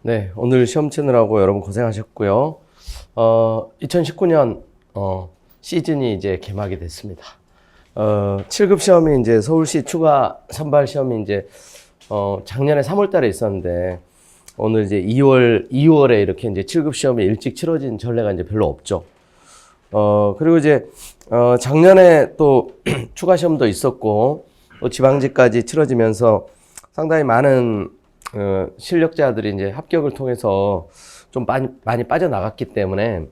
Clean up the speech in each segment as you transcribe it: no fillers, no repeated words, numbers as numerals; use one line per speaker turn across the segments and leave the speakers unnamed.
네, 오늘 시험 치느라고 여러분 고생하셨고요. 2019년 시즌이 이제 개막이 됐습니다. 7급 시험이 이제 서울시 추가 선발 시험이 이제 작년에 3월 달에 있었는데 오늘 이제 2월에 이렇게 이제 7급 시험이 일찍 치러진 전례가 이제 별로 없죠. 그리고 이제 작년에 또 추가 시험도 있었고 또 지방직까지 치러지면서 상당히 많은 실력자들이 이제 합격을 통해서 좀 많이 빠져나갔기 때문에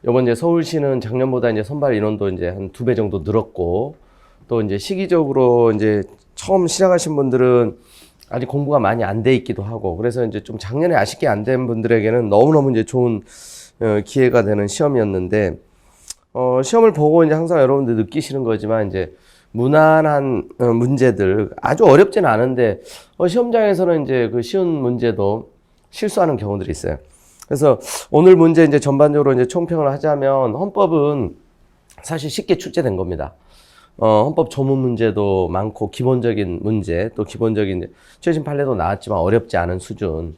이번 이제 서울시는 작년보다 이제 선발 인원도 이제 한 2배 정도 늘었고 또 이제 시기적으로 이제 처음 시작하신 분들은 아직 공부가 많이 안 돼 있기도 하고 그래서 이제 좀 작년에 아쉽게 안 된 분들에게는 너무너무 이제 좋은 기회가 되는 시험이었는데 시험을 보고 이제 항상 여러분들 느끼시는 거지만 이제 무난한 문제들 아주 어렵진 않은데 시험장에서는 이제 그 쉬운 문제도 실수하는 경우들이 있어요. 그래서 오늘 문제 이제 전반적으로 이제 총평을 하자면 헌법은 사실 쉽게 출제된 겁니다. 헌법 조문 문제도 많고 기본적인 문제 또 기본적인 최신 판례도 나왔지만 어렵지 않은 수준.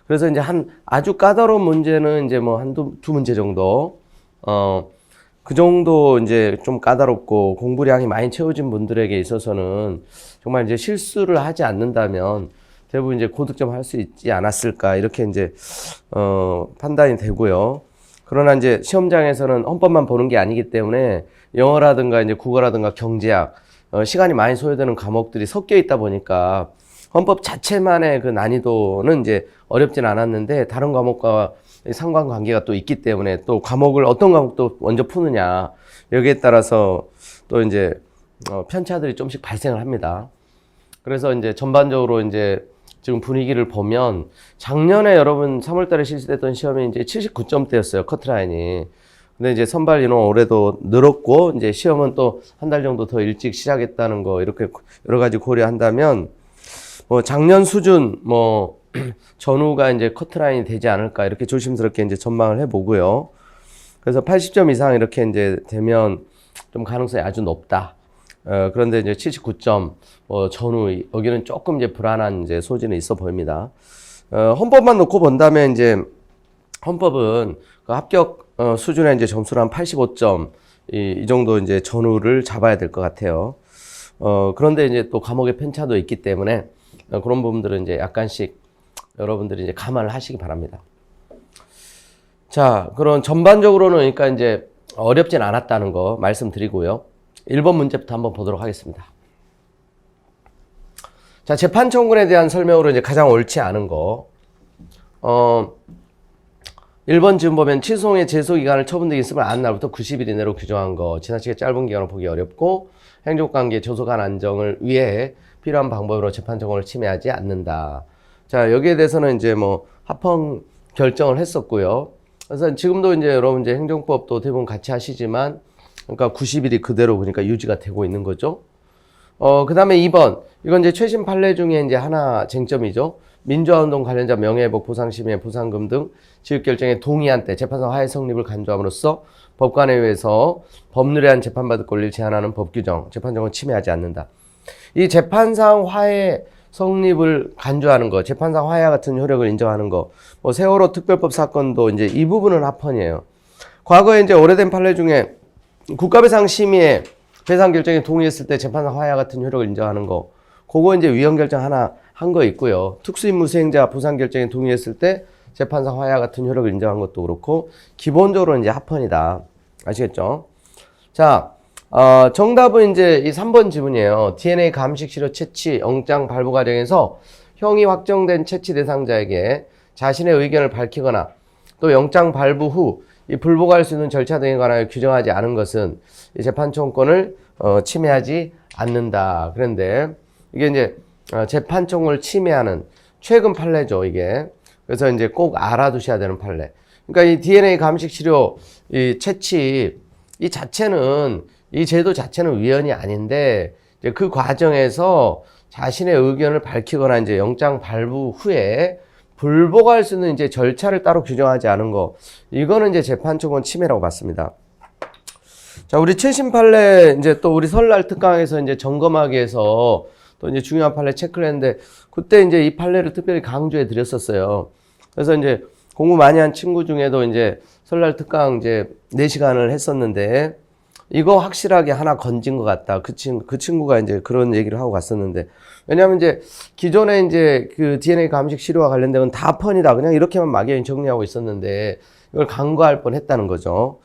그래서 이제 아주 까다로운 문제는 이제 뭐 두 문제 정도 그 정도 이제 좀 까다롭고 공부량이 많이 채워진 분들에게 있어서는 정말 이제 실수를 하지 않는다면 대부분 이제 고득점 할 수 있지 않았을까 이렇게 이제 판단이 되고요. 그러나 이제 시험장에서는 헌법만 보는 게 아니기 때문에 영어라든가 이제 국어라든가 경제학 시간이 많이 소요되는 과목들이 섞여 있다 보니까 헌법 자체만의 그 난이도는 이제 어렵진 않았는데 다른 과목과 상관관계가 또 있기 때문에 또 어떤 과목도 먼저 푸느냐 여기에 따라서 또 이제 편차들이 좀씩 발생을 합니다. 그래서 이제 전반적으로 이제 지금 분위기를 보면 작년에 여러분 3월 달에 실시됐던 시험이 이제 79점대였어요. 커트라인이. 근데 이제 선발 인원 올해도 늘었고 이제 시험은 또 한 달 정도 더 일찍 시작했다는 거 이렇게 여러 가지 고려한다면 뭐 작년 수준 전후가 이제 커트라인이 되지 않을까 이렇게 조심스럽게 이제 전망을 해보고요. 그래서 80점 이상 이렇게 이제 되면 좀 가능성이 아주 높다. 그런데 이제 79점 전후 여기는 조금 이제 불안한 이제 소지는 있어 보입니다. 헌법만 놓고 본다면 이제 헌법은 그 합격 수준의 이제 점수를 한 85점 이 정도 이제 전후를 잡아야 될 것 같아요. 그런데 이제 또 과목의 편차도 있기 때문에 그런 부분들은 이제 약간씩 여러분들이 이제 감안을 하시기 바랍니다. 자, 그럼 전반적으로는 그러니까 이제 어렵진 않았다는 거 말씀드리고요. 1번 문제부터 한번 보도록 하겠습니다. 자, 재판 청구에 대한 설명으로 이제 가장 옳지 않은 거. 1번 지금 보면 취소의 제소 기간을 처분되기 있음을 아는 날부터 90일 이내로 규정한 거. 지나치게 짧은 기간을 보기 어렵고 행정관계 조속한 안정을 위해 필요한 방법으로 재판 청구를 침해하지 않는다. 자, 여기에 대해서는 이제 합헌 결정을 했었고요. 그래서 지금도 이제 여러분 이제 행정법도 대부분 같이 하시지만 그러니까 90일이 그대로 보니까 유지가 되고 있는 거죠. 그 다음에 2번. 이건 이제 최신 판례 중에 이제 하나 쟁점이죠. 민주화운동 관련자 명예회복, 보상심의 보상금 등 지역결정에 동의한 때 재판상 화해 성립을 간주함으로써 법관에 의해서 법률에 의한 재판받을 권리를 제한하는 법규정, 재판정은 침해하지 않는다. 이 재판상 화해 성립을 간주하는 거, 재판상 화해와 같은 효력을 인정하는 거, 세월호 특별법 사건도 이제 이 부분은 합헌이에요. 과거에 이제 오래된 판례 중에 국가배상 심의에 배상 결정에 동의했을 때 재판상 화해와 같은 효력을 인정하는 거, 그거 이제 위헌 결정 하나 한 거 있고요. 특수임무 수행자 보상 결정에 동의했을 때 재판상 화해와 같은 효력을 인정한 것도 그렇고, 기본적으로 이제 합헌이다. 아시겠죠? 자, 정답은 이제 이 3번 지문이에요. DNA 감식 치료 채취 영장 발부 과정에서 형이 확정된 채취 대상자에게 자신의 의견을 밝히거나 또 영장 발부 후 이 불복할 수 있는 절차 등에 관하여 규정하지 않은 것은 이 재판 청구권을 침해하지 않는다. 그런데 이게 이제 재판 청구를 침해하는 최근 판례죠, 이게. 그래서 이제 꼭 알아두셔야 되는 판례. 그러니까 이 DNA 감식 치료 이 채취 이 자체는 이 제도 자체는 위헌이 아닌데 이제 그 과정에서 자신의 의견을 밝히거나 이제 영장 발부 후에 불복할 수 있는 이제 절차를 따로 규정하지 않은 거, 이거는 이제 재판 청구권 침해라고 봤습니다. 자, 우리 최신 판례 이제 또 우리 설날 특강에서 이제 점검하기 위해서 또 이제 중요한 판례 체크를 했는데 그때 이제 이 판례를 특별히 강조해 드렸었어요. 그래서 이제 공부 많이 한 친구 중에도 이제 설날 특강 이제 4시간을 했었는데 이거 확실하게 하나 건진 것 같다. 그 친구가 이제 그런 얘기를 하고 갔었는데, 왜냐하면 이제 기존에 이제 그 DNA 감식 시료와 관련된 건 다 펀이다. 그냥 이렇게만 막연히 정리하고 있었는데 이걸 간과할 뻔 했다는 거죠.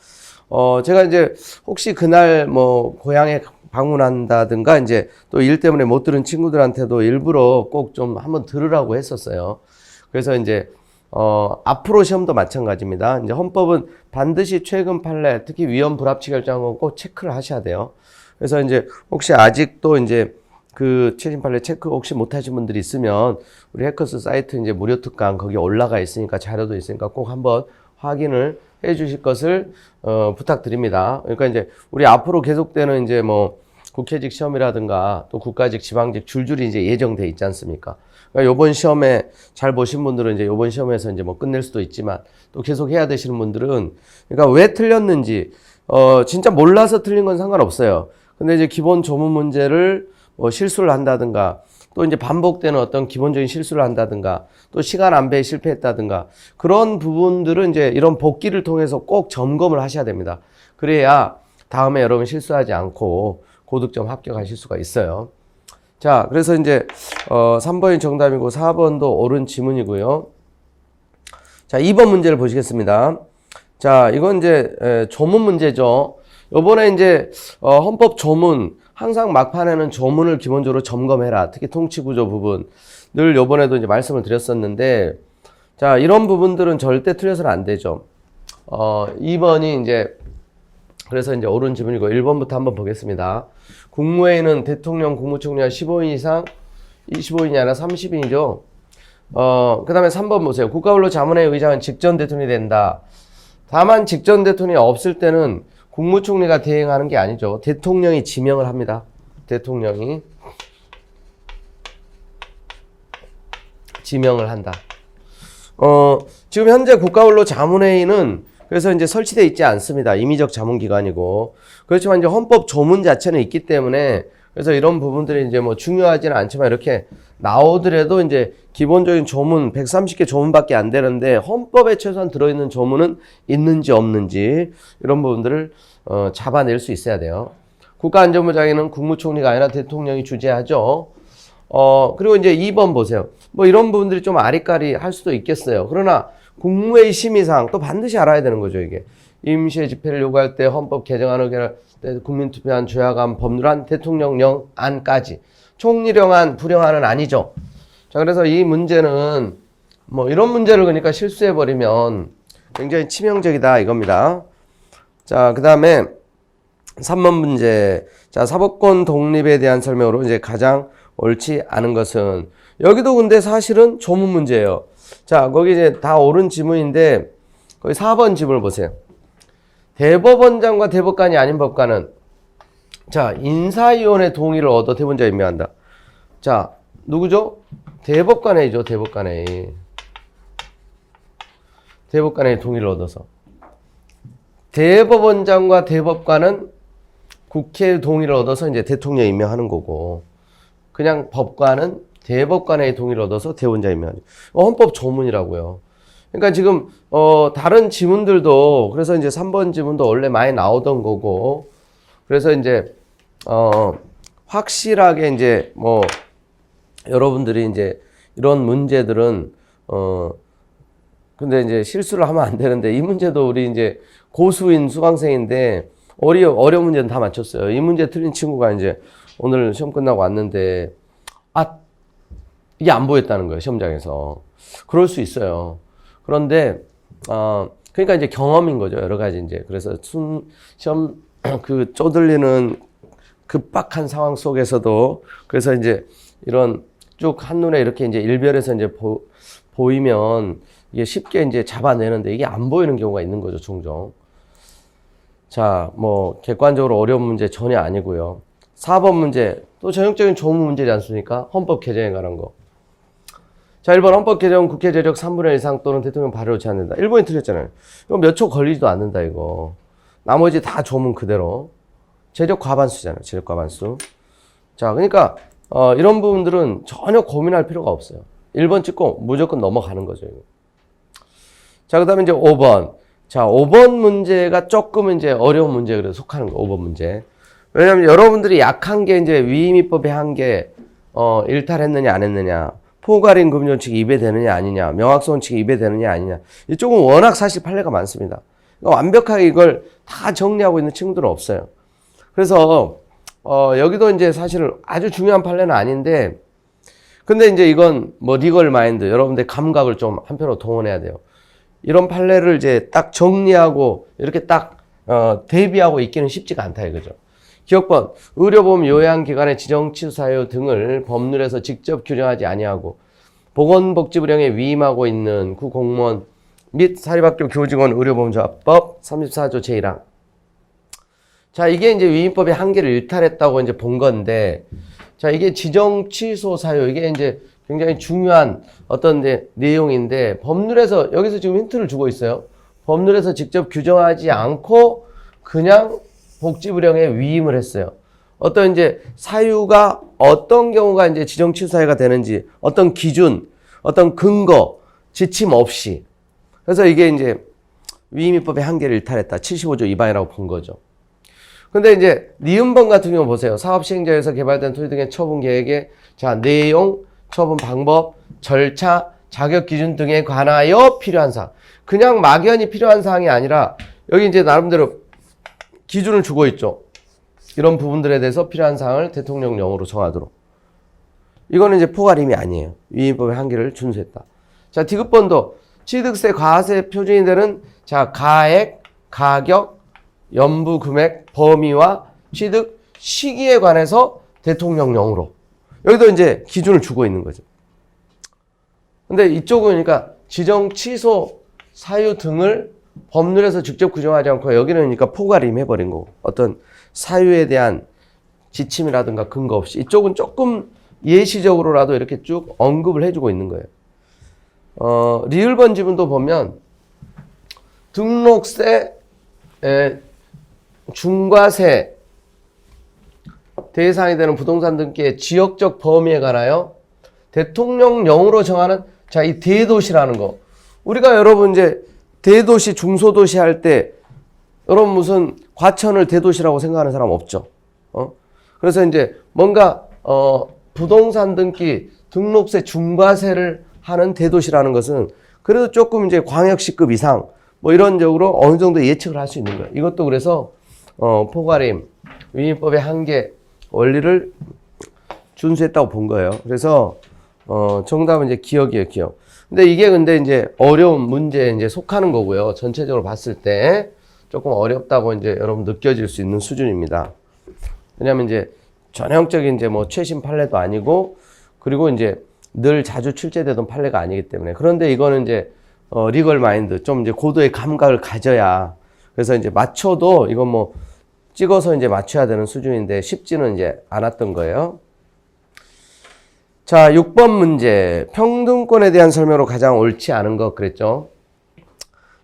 제가 이제 혹시 그날 뭐 고향에 방문한다든가 이제 또 일 때문에 못 들은 친구들한테도 일부러 꼭 좀 한번 들으라고 했었어요. 그래서 이제 앞으로 시험도 마찬가지입니다. 이제 헌법은 반드시 최근 판례, 특히 위헌 불합치 결정은 꼭 체크를 하셔야 돼요. 그래서 이제 혹시 아직도 이제 그 최신 판례 체크 혹시 못 하신 분들이 있으면 우리 해커스 사이트 이제 무료 특강 거기 올라가 있으니까 자료도 있으니까 꼭 한번 확인을 해 주실 것을 부탁드립니다. 그러니까 이제 우리 앞으로 계속되는 이제 뭐 국회직 시험이라든가 또 국가직, 지방직 줄줄이 이제 예정돼 있지 않습니까? 그러니까 요번 시험에 잘 보신 분들은 이제 요번 시험에서 이제 뭐 끝낼 수도 있지만 또 계속 해야 되시는 분들은 그러니까 왜 틀렸는지 진짜 몰라서 틀린 건 상관없어요. 근데 이제 기본 조문 문제를 뭐 실수를 한다든가 또 이제 반복되는 어떤 기본적인 실수를 한다든가 또 시간 안배에 실패했다든가 그런 부분들은 이제 이런 복기를 통해서 꼭 점검을 하셔야 됩니다. 그래야 다음에 여러분 실수하지 않고 고득점 합격하실 수가 있어요. 자, 그래서 이제 3번이 정답이고 4번도 옳은 지문이고요. 자, 2번 문제를 보시겠습니다. 자, 이건 이제 조문 문제죠. 요번에 이제 헌법 조문 항상 막판에는 조문을 기본적으로 점검해라. 특히 통치구조 부분 늘 요번에도 이제 말씀을 드렸었는데, 자, 이런 부분들은 절대 틀려서는 안 되죠. 2번이 이제 그래서 이제 옳은 지문이고 1번부터 한번 보겠습니다. 국무회의는 대통령, 국무총리가 15인 이상, 25인이 아니라 30인이죠. 그 다음에 3번 보세요. 국가원로 자문회의 의장은 직전 대통령이 된다. 다만 직전 대통령이 없을 때는 국무총리가 대행하는 게 아니죠. 대통령이 지명을 합니다. 대통령이 지명을 한다. 지금 현재 국가원로 자문회의는 그래서 이제 설치되어 있지 않습니다. 임의적 자문기관이고. 그렇지만 이제 헌법 조문 자체는 있기 때문에 그래서 이런 부분들이 이제 뭐 중요하지는 않지만 이렇게 나오더라도 이제 기본적인 조문 130개 조문밖에 안 되는데 헌법에 최소한 들어있는 조문은 있는지 없는지 이런 부분들을 잡아낼 수 있어야 돼요. 국가안전부 장애는 국무총리가 아니라 대통령이 주재하죠. 그리고 이제 2번 보세요. 뭐 이런 부분들이 좀 아리까리 할 수도 있겠어요. 그러나 국무회의 심의사항 또 반드시 알아야 되는 거죠, 이게. 임시의 집회를 요구할 때 헌법 개정안을 의결할 때 국민투표한 조약안 법률안 대통령령안까지 총리령안 불령안은 아니죠. 자, 그래서 이 문제는 뭐 이런 문제를 그러니까 실수해버리면 굉장히 치명적이다 이겁니다. 자, 그 다음에 3번 문제. 자, 사법권 독립에 대한 설명으로 이제 가장 옳지 않은 것은 여기도 근데 사실은 조문 문제예요. 자, 거기 이제 다 옳은 지문인데 거기 4번 지문을 보세요. 대법원장과 대법관이 아닌 법관은 자, 인사위원회 동의를 얻어 대법원장에 임명한다. 자, 누구죠? 대법관회의죠. 대법관회의. 대법관회의 동의를 얻어서. 대법원장과 대법관은 국회 동의를 얻어서 이제 대통령이 임명하는 거고, 그냥 법관은 대법관의 동의를 얻어서 대법원장 임명하죠. 헌법 조문이라고요. 그러니까 지금 다른 지문들도 그래서 이제 3번 지문도 원래 많이 나오던 거고, 그래서 이제 확실하게 이제 뭐 여러분들이 이제 이런 문제들은 근데 이제 실수를 하면 안 되는데 이 문제도 우리 이제 고수인 수강생인데 어려운 문제는 다 맞췄어요. 이 문제 틀린 친구가 이제 오늘 시험 끝나고 왔는데 이게 안 보였다는 거예요, 시험장에서. 그럴 수 있어요. 그런데 그러니까 이제 경험인 거죠, 여러 가지 이제. 그래서 시험 그 쪼들리는 급박한 상황 속에서도 그래서 이제 이런 쭉 한눈에 이렇게 이제 일별에서 이제 보이면 이게 쉽게 이제 잡아내는데 이게 안 보이는 경우가 있는 거죠, 종종. 자, 뭐 객관적으로 어려운 문제 전혀 아니고요. 4번 문제 또 전형적인 조문 문제지 않습니까? 헌법 개정에 관한 거. 자, 1번 헌법 개정 국회 재력 3분의 1 이상 또는 대통령 발의로 제한된다. 1번이 틀렸잖아요. 이거 몇 초 걸리지도 않는다, 이거. 나머지 다 조문 그대로. 재력 과반수잖아요. 재력 과반수. 자, 그러니까 이런 부분들은 전혀 고민할 필요가 없어요. 1번 찍고 무조건 넘어가는 거죠, 이거. 자, 그 다음에 이제 5번. 자, 5번 문제가 조금 이제 어려운 문제에 그래서 속하는 거, 5번 문제. 왜냐면 여러분들이 약한 게 이제 위임위법의 한계, 일탈했느냐, 안 했느냐, 포괄임 금전칙이 입에되느냐, 아니냐, 명확소원칙이 입에되느냐, 아니냐. 이쪽은 워낙 사실 판례가 많습니다. 그러니까 완벽하게 이걸 다 정리하고 있는 친구들은 없어요. 그래서, 여기도 이제 사실 아주 중요한 판례는 아닌데, 근데 이제 이건 뭐 리걸 마인드, 여러분들 감각을 좀 한편으로 동원해야 돼요. 이런 판례를 이제 딱 정리하고 이렇게 딱 대비하고 있기는 쉽지가 않다 이거죠. 기억번, 의료보험 요양기관의 지정치사유 등을 법률에서 직접 규정하지 아니하고 보건복지부령에 위임하고 있는 구공무원 및 사립학교 교직원 의료보험조합법 34조 제1항. 자, 이게 이제 위임법의 한계를 일탈했다고 이제 본 건데, 자, 이게 지정 취소 사유, 이게 이제 굉장히 중요한 어떤 내용인데, 법률에서, 여기서 지금 힌트를 주고 있어요. 법률에서 직접 규정하지 않고 그냥 복지부령에 위임을 했어요. 어떤 이제 사유가 어떤 경우가 이제 지정 취소 사유가 되는지, 어떤 기준, 어떤 근거, 지침 없이. 그래서 이게 이제 위임위법의 한계를 일탈했다. 75조 위반이라고 본 거죠. 근데 이제 니은번 같은 경우 보세요. 사업 시행자에서 개발된 토지 등의 처분 계획에 자, 내용, 처분 방법, 절차, 자격 기준 등에 관하여 필요한 사항. 그냥 막연히 필요한 사항이 아니라 여기 이제 나름대로 기준을 주고 있죠. 이런 부분들에 대해서 필요한 사항을 대통령령으로 정하도록. 이거는 이제 포괄임이 아니에요. 위임법의 한계를 준수했다. 자, 디귿번도 취득세, 과세 표준이 되는 자, 가액, 가격, 연부 금액, 범위와 취득 시기에 관해서 대통령령으로. 여기도 이제 기준을 주고 있는 거죠. 근데 이쪽은 그러니까 지정 취소 사유 등을 법률에서 직접 규정하지 않고 여기는 그러니까 포괄임 해버린 거고 어떤 사유에 대한 지침이라든가 근거 없이 이쪽은 조금 예시적으로라도 이렇게 쭉 언급을 해주고 있는 거예요. 리을번 지문도 보면 등록세, 중과세 대상이 되는 부동산 등기의 지역적 범위에 관하여 대통령령으로 정하는 자, 이 대도시라는 거. 우리가 여러분 이제 대도시, 중소도시 할 때 여러분 무슨 과천을 대도시라고 생각하는 사람 없죠. 그래서 이제 뭔가 부동산 등기, 등록세, 중과세를 하는 대도시라는 것은 그래도 조금 이제 광역시급 이상 뭐 이런 적으로 어느 정도 예측을 할 수 있는 거예요. 이것도 그래서 포괄임, 위임법의 한계 원리를 준수했다고 본 거예요. 그래서 정답은 이제 기억이에요, 기억. 근데 이게 근데 이제 어려운 문제에 이제 속하는 거고요. 전체적으로 봤을 때 조금 어렵다고 이제 여러분 느껴질 수 있는 수준입니다. 왜냐면 이제 전형적인 이제 뭐 최신 판례도 아니고 그리고 이제 늘 자주 출제되던 판례가 아니기 때문에. 그런데 이거는 이제 리걸 마인드, 좀 이제 고도의 감각을 가져야. 그래서 이제 맞춰도 이건 뭐 찍어서 이제 맞춰야 되는 수준인데 쉽지는 이제 않았던 거예요. 자, 6번 문제. 평등권에 대한 설명으로 가장 옳지 않은 것 그랬죠.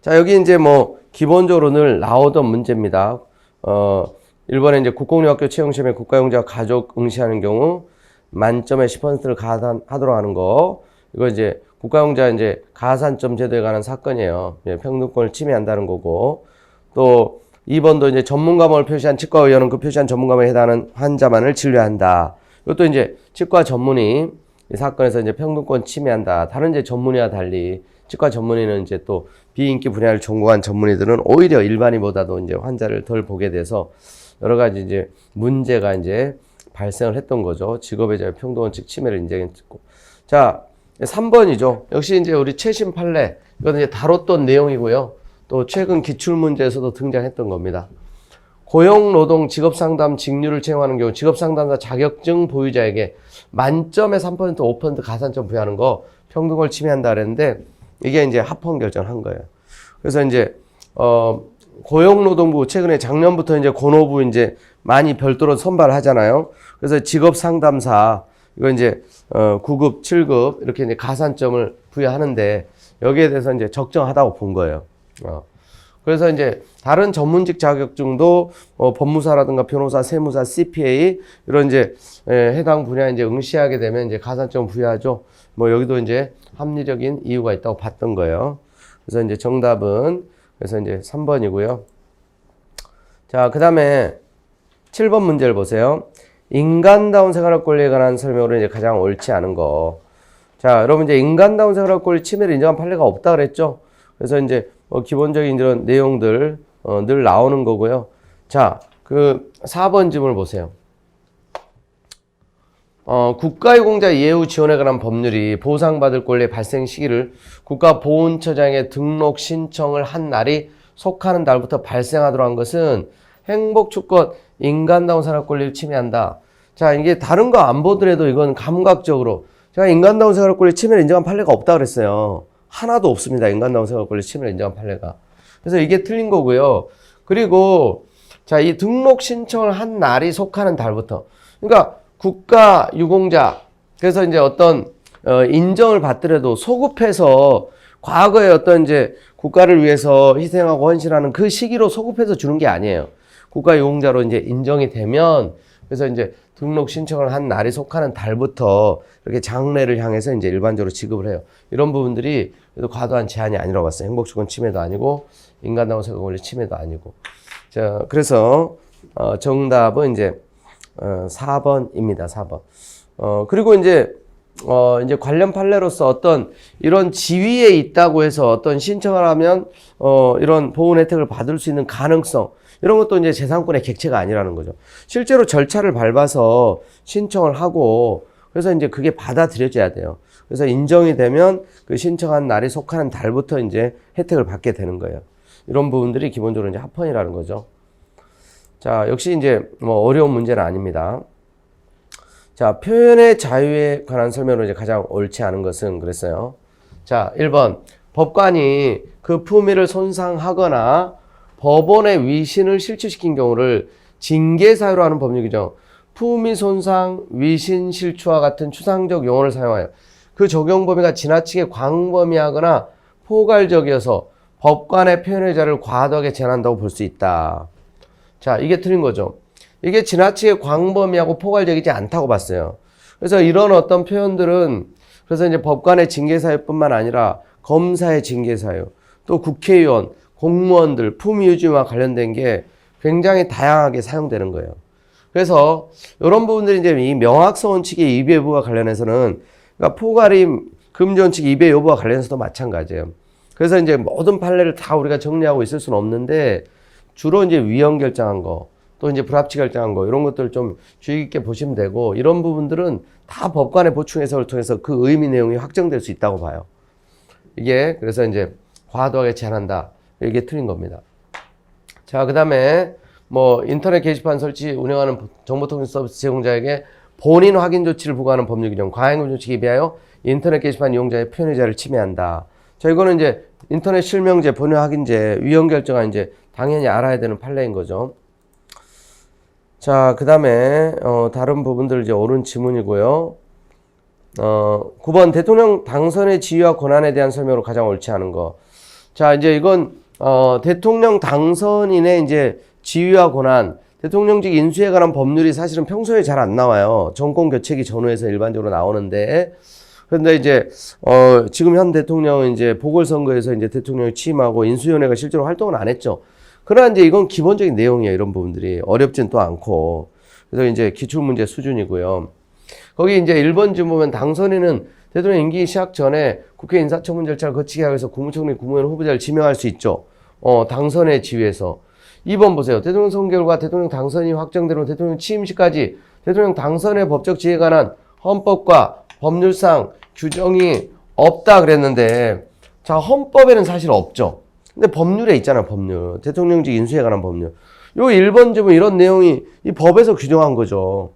자, 여기 이제 뭐 기본적으로 늘 나오던 문제입니다. 1번에 이제 국공립학교 채용시험에 국가용자 가족 응시하는 경우 만점에 10%를 가산하도록 하는 거. 이거 이제 국가용자 이제 가산점 제도에 관한 사건이에요. 평등권을 침해한다는 거고. 또 2번도 이제 전문가목을 표시한 치과의원은 그 표시한 전문가목에 해당하는 환자만을 진료한다. 이것도 이제 치과 전문의 이 사건에서 이제 평등권 침해한다. 다른 이제 전문의와 달리 치과 전문의는 이제 또 비인기 분야를 전공한 전문의들은 오히려 일반인보다도 이제 환자를 덜 보게 돼서 여러 가지 이제 문제가 이제 발생을 했던 거죠. 직업의 자유 평등원칙 침해를 인정했고. 자, 3번이죠. 역시 이제 우리 최신 판례. 이거는 이제 다뤘던 내용이고요. 또 최근 기출문제에서도 등장했던 겁니다. 고용노동 직업상담 직류를 채용하는 경우 직업상담사 자격증 보유자에게 만점에 3% 5% 가산점 부여하는 거 평등권을 침해한다 그랬는데 이게 이제 합헌 결정을 한 거예요. 그래서 이제 고용노동부 최근에 작년부터 이제 고노부 이제 많이 별도로 선발하잖아요. 그래서 직업상담사 이거 이제 9급, 7급 이렇게 이제 가산점을 부여하는데 여기에 대해서 이제 적정하다고 본 거예요. 그래서 이제 다른 전문직 자격증도 법무사라든가 변호사, 세무사, CPA 이런 이제 해당 분야에 이제 응시하게 되면 이제 가산점 부여하죠. 뭐 여기도 이제 합리적인 이유가 있다고 봤던 거예요. 그래서 이제 정답은 그래서 이제 3번이고요. 자, 그 다음에 7번 문제를 보세요. 인간다운 생활학 권리에 관한 설명으로 이제 가장 옳지 않은 거. 자, 여러분 이제 인간다운 생활학 권리 침해를 인정한 판례가 없다 그랬죠? 그래서 이제 기본적인 이런 내용들 늘 나오는 거고요. 자, 그 4번 질문을 보세요. 국가유공자 예우 지원에 관한 법률이 보상받을 권리의 발생 시기를 국가보훈처장에 등록 신청을 한 날이 속하는 날부터 발생하도록 한 것은 행복주권, 인간다운 생활 권리를 침해한다. 자, 이게 다른 거 안 보더라도 이건 감각적으로 제가 인간다운 생활 권리 침해를 인정한 판례가 없다 그랬어요. 하나도 없습니다. 인간다운 생활 권리 침해를 인정한 판례가. 그래서 이게 틀린 거고요. 그리고 자, 이 등록 신청을 한 날이 속하는 달부터. 그러니까 국가유공자, 그래서 이제 어떤 인정을 받더라도 소급해서 과거에 어떤 이제 국가를 위해서 희생하고 헌신하는 그 시기로 소급해서 주는 게 아니에요. 국가유공자로 이제 인정이 되면 그래서 이제 등록 신청을 한 날이 속하는 달부터 이렇게 장래를 향해서 이제 일반적으로 지급을 해요. 이런 부분들이 그래도 과도한 제한이 아니라고 봤어요. 행복주권 침해도 아니고 인간다운 생활 권리 침해도 아니고. 자, 그래서 정답은 이제 4번입니다. 4번. 그리고 이제 관련 판례로서 어떤 이런 지위에 있다고 해서 어떤 신청을 하면, 이런 보훈 혜택을 받을 수 있는 가능성, 이런 것도 이제 재산권의 객체가 아니라는 거죠. 실제로 절차를 밟아서 신청을 하고, 그래서 이제 그게 받아들여져야 돼요. 그래서 인정이 되면 그 신청한 날이 속하는 달부터 이제 혜택을 받게 되는 거예요. 이런 부분들이 기본적으로 이제 합헌이라는 거죠. 자, 역시 이제 어려운 문제는 아닙니다. 자, 표현의 자유에 관한 설명으로 이제 가장 옳지 않은 것은 그랬어요. 자, 1번. 법관이 그 품위를 손상하거나 법원의 위신을 실추시킨 경우를 징계사유로 하는 법률 규정. 품위 손상, 위신 실추와 같은 추상적 용어를 사용하여 그 적용 범위가 지나치게 광범위하거나 포괄적이어서 법관의 표현의 자유를 과도하게 제한한다고 볼 수 있다. 자, 이게 틀린 거죠. 이게 지나치게 광범위하고 포괄적이지 않다고 봤어요. 그래서 이런 어떤 표현들은 그래서 이제 법관의 징계사유뿐만 아니라 검사의 징계사유, 또 국회의원, 공무원들, 품위유지와 관련된 게 굉장히 다양하게 사용되는 거예요. 그래서 이런 부분들이 이제 이 명확성 원칙의 위배 여부와 관련해서는 그러니까 포괄임 금지 원칙 위배 여부와 관련해서도 마찬가지예요. 그래서 이제 모든 판례를 다 우리가 정리하고 있을 수는 없는데 주로 이제 위헌 결정한 거, 또 이제 불합치 결정한 거, 이런 것들 좀 주의 깊게 보시면 되고, 이런 부분들은 다 법관의 보충 해석을 통해서 그 의미 내용이 확정될 수 있다고 봐요. 이게 그래서 이제 과도하게 제한한다. 이게 틀린 겁니다. 자, 그 다음에 인터넷 게시판 설치 운영하는 정보통신 서비스 제공자에게 본인 확인 조치를 부과하는 법률 규정, 과잉금 조치에 비하여 인터넷 게시판 이용자의 표현의 자유를 침해한다. 자, 이거는 이제 인터넷 실명제, 본인 확인제, 위헌 결정한 이제 당연히 알아야 되는 판례인 거죠. 자, 그 다음에 다른 부분들 이제 옳은 지문이고요. 9번 대통령 당선의 지위와 권한에 대한 설명으로 가장 옳지 않은 거. 자, 이제 이건 대통령 당선인의 이제 지위와 권한, 대통령직 인수에 관한 법률이 사실은 평소에 잘 안 나와요. 정권 교체기 전후에서 일반적으로 나오는데, 그런데 이제 지금 현 대통령은 이제 보궐선거에서 이제 대통령이 취임하고 인수위원회가 실제로 활동을 안 했죠. 그러나 이제 이건 기본적인 내용이에요. 이런 부분들이 어렵진 또 않고, 그래서 이제 기출문제 수준이고요. 거기 이제 1번 좀 보면 당선인은 대통령 임기 시작 전에 국회 인사청문 절차를 거치게 하기 위해서 국무총리, 국무위원 후보자를 지명할 수 있죠. 당선의 지위에서. 2번 보세요. 대통령 선결과 대통령 당선이 확정되는 대통령 취임시까지 대통령 당선의 법적 지위에 관한 헌법과 법률상 규정이 없다 그랬는데, 자, 헌법에는 사실 없죠. 근데 법률에 있잖아요, 법률. 대통령직 인수에 관한 법률. 요 1번 지문 이런 내용이 이 법에서 규정한 거죠.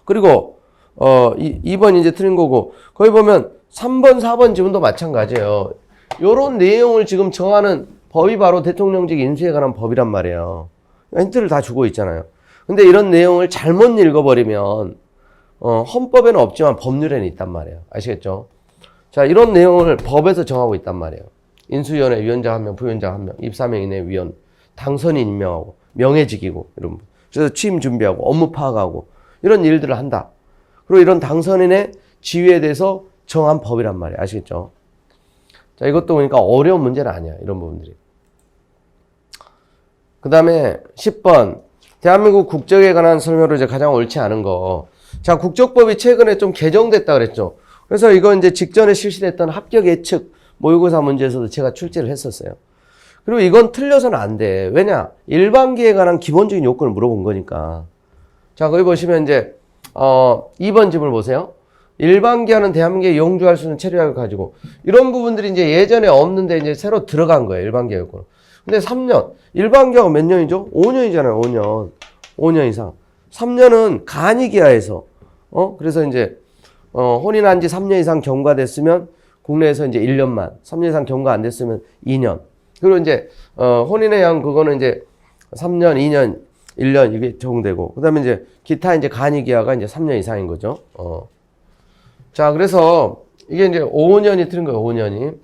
그리고 2번 이제 틀린 거고, 거기 보면 3번, 4번 지문도 마찬가지예요. 요런 내용을 지금 정하는 법이 바로 대통령직 인수에 관한 법이란 말이에요. 힌트를 다 주고 있잖아요. 근데 이런 내용을 잘못 읽어버리면 헌법에는 없지만 법률에는 있단 말이에요. 아시겠죠? 자, 이런 내용을 법에서 정하고 있단 말이에요. 인수위원회 위원장 1명, 부위원장 1명, 입사명 이내 위원, 당선인 임명하고, 명예직이고, 이런. 그래서 취임 준비하고, 업무 파악하고, 이런 일들을 한다. 그리고 이런 당선인의 지위에 대해서 정한 법이란 말이에요. 아시겠죠? 자, 이것도 그러니까 어려운 문제는 아니야. 이런 부분들이. 그 다음에 10번. 대한민국 국적에 관한 설명으로 이제 가장 옳지 않은 거. 자, 국적법이 최근에 좀 개정됐다 그랬죠. 그래서 이거 이제 직전에 실시됐던 합격 예측 모의고사 문제에서도 제가 출제를 했었어요. 그리고 이건 틀려서는 안 돼. 왜냐? 일반계에 관한 기본적인 요건을 물어본 거니까. 자, 거기 보시면 이제, 2번 질문을 보세요. 일반계와는 대한민국에 영주할 수 있는 체류학을 가지고. 이런 부분들이 이제 예전에 없는데 이제 새로 들어간 거예요. 일반계 요건. 근데 3년. 일반계가 몇 년이죠? 5년이잖아요. 5년. 5년 이상. 3년은 간이기하에서, 그래서 이제, 혼인한 지 3년 이상 경과됐으면 국내에서 이제 1년만. 3년 이상 경과 안 됐으면 2년. 그리고 이제, 혼인에 의한 그거는 이제 3년, 2년, 1년 이게 적용되고. 그 다음에 이제 기타 이제 간이기하가 이제 3년 이상인 거죠. 자, 그래서 이게 이제 5년이 틀린 거예요. 5년이.